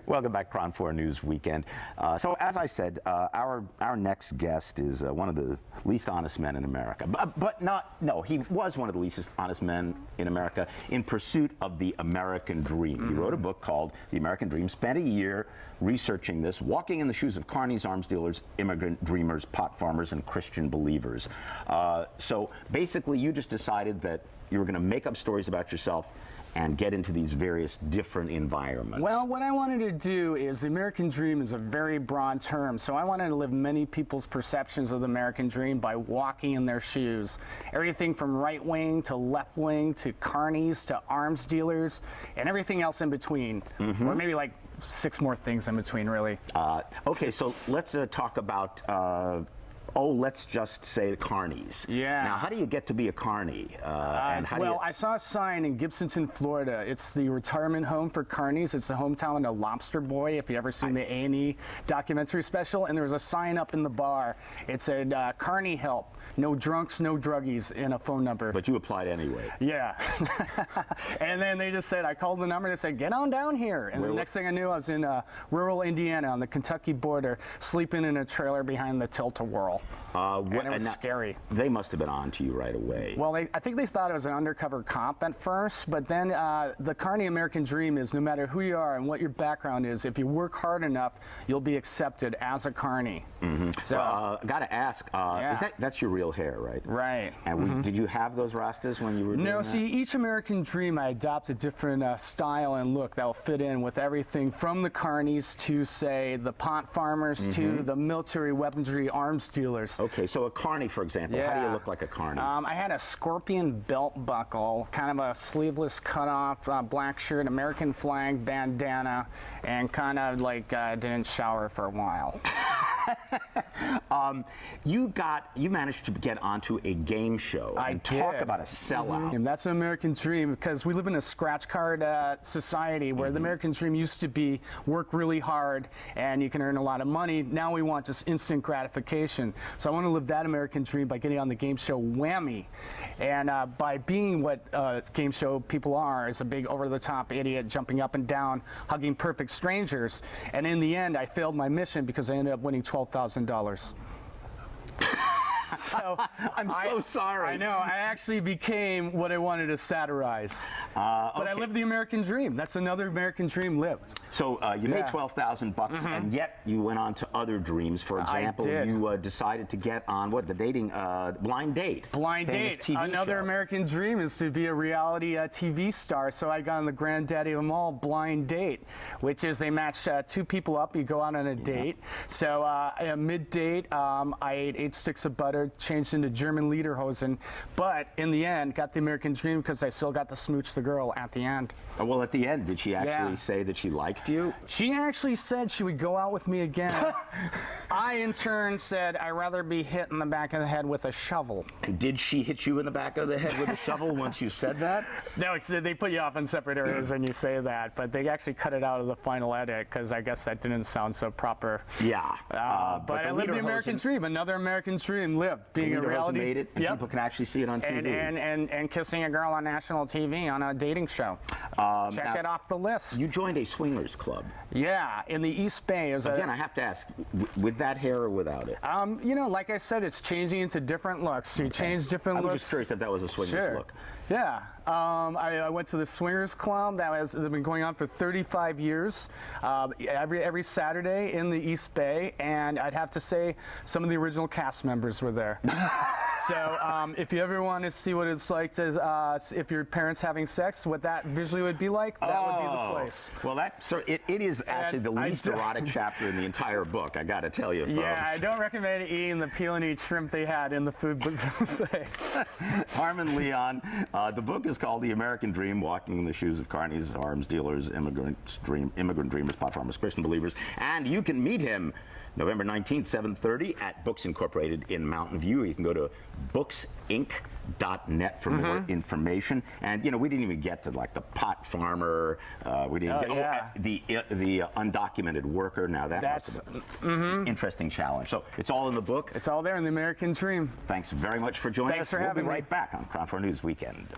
Welcome back, KRON 4 News Weekend. So, as I said, our next guest is one of the least honest men in America. No, he was one of the least honest men in America in pursuit of the American dream. He wrote a book called The American Dream, spent a year researching this, walking in the shoes of carnies, arms dealers, immigrant dreamers, pot farmers, and Christian believers. So, basically, you just decided that you were going to make up stories about yourself and get into these various different environments. Well, what I wanted to do is, the American dream is a very broad term, so I wanted to live many people's perceptions of the American dream by walking in their shoes. Everything from right wing to left wing to carnies to arms dealers and everything else in between. Or maybe like 6 more things in between, really. Okay, so let's talk about let's just say the carnies. Yeah. Now, how do you get to be a carny? I saw a sign in Gibsonton, Florida. It's the retirement home for carnies. It's the hometown of Lobster Boy, if you ever seen the A&E documentary special. And there was a sign up in the bar. It said, carny help. No drunks, no druggies, and a phone number. But you applied anyway. Yeah. And then they just said, I called the number. They said, get on down here. And the next thing I knew, I was in rural Indiana on the Kentucky border, sleeping in a trailer behind the tilt-a-whirl. And it was scary. They must have been on to you right away. Well, I think they thought I was an undercover cop at first, but then the carny American dream is no matter who you are and what your background is, if you work hard enough, you'll be accepted as a carny. So, got to ask, that's your real hair, right? Right. And did you have those rastas when you were doing that? See, each American dream, I adopt a different style and look that will fit in with everything from the carnies to, say, the pot farmers to the military weaponry arms dealers. Okay, so a carny, for example, how do you look like a carny? I had a scorpion belt buckle, kind of a sleeveless cutoff black shirt, American flag bandana, and kind of like didn't shower for a while. You managed to get onto a game show and talk about a sellout. And that's an American dream, because we live in a scratch card society where the American dream used to be work really hard and you can earn a lot of money. Now we want just instant gratification. So I want to live that American dream by getting on the game show Whammy. And by being what game show people are, is a big over-the-top idiot jumping up and down, hugging perfect strangers. And in the end, I failed my mission because I ended up winning $12,000. So I'm so sorry. I know. I actually became what I wanted to satirize. But I lived the American dream. That's another American dream lived. So you made $12,000, and yet you went on to other dreams. For example, you decided to get on the dating Blind Date. Blind Date. TV another show. American dream is to be a reality TV star. So I got on the granddaddy of them all, Blind Date, which is they match 2 people up. You go out on a date. So mid-date, I ate 8 sticks of butter, changed into German lederhosen, but in the end got the American dream because I still got to smooch the girl at the end. Oh, well, at the end, did she actually say that she liked you? She actually said she would go out with me again. I, in turn, said I'd rather be hit in the back of the head with a shovel. And did she hit you in the back of the head with a shovel once you said that? No, they put you off in separate areas when you say that, but they actually cut it out of the final edit because I guess that didn't sound so proper. Yeah. But I lived the American dream. Another American dream lived. Being a reality, made it, and people can actually see it on TV. And kissing a girl on national TV on a dating show. Check it off the list. You joined a swingers club. Yeah, in the East Bay. Again, I have to ask, with that hair or without it? You know, like I said, it's changing into different looks. You change different looks. I'm just curious if that was a swingers look. Yeah. I went to the Swingers Club. That's been going on for 35 years, every Saturday in the East Bay, and I'd have to say some of the original cast members were there. So if you ever want to see what it's like to, if your parents having sex, what that visually would be like, that would be the place. Well, it is actually the least erotic chapter in the entire book, I got to tell you, folks. Yeah, I don't recommend eating the peel and eat shrimp they had in the food buffet. Harmon Leon, the book is called The American Dream, Walking in the Shoes of Carnies, Arms Dealers, Immigrant Dreamers, Pot Farmers, Christian Believers. And you can meet him November 19th, 7:30 at Books Incorporated in Mountain View. You can go to booksinc.net for more information. And, you know, we didn't even get to, like, the pot farmer. We didn't the undocumented worker. Now, that's an interesting challenge. So it's all in the book. It's all there in The American Dream. Thanks very much for joining us. Thanks for having me. We'll be right back on KRON 4 News Weekend.